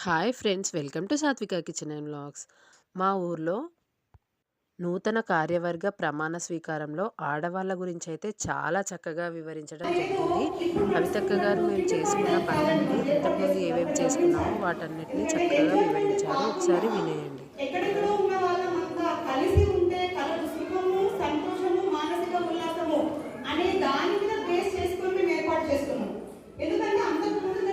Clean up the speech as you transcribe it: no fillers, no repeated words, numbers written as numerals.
Hi friends, welcome to సాత్విక kitchen and vlogs. మా ఊర్లో నూతన కార్యవర్గ ప్రమాణ స్వీకారంలో ఆడవాళ్ళ గురించి అయితే చాలా చక్కగా వివరించడం జరిగింది. కవితక్క గారు మేము చేసుకున్న పనులన్నీ, ఇంతకుముందు ఏవేవి చేసుకున్నామో వాటన్నిటిని చక్కగా వివరించారు. ఒకసారి వినేయండి. ఎక్కడెక్కడో ఉన్న వాళ్ళమంతా కలిసి ఉంటే కలదు సుఖము, సంతోషము, మానసిక ఉల్లాసము అనే దాని మీద బేస్ చేసుకొని మేము ఏర్పాటు చేసుకున్నాం. ఎందుకంటే అంతకుముందు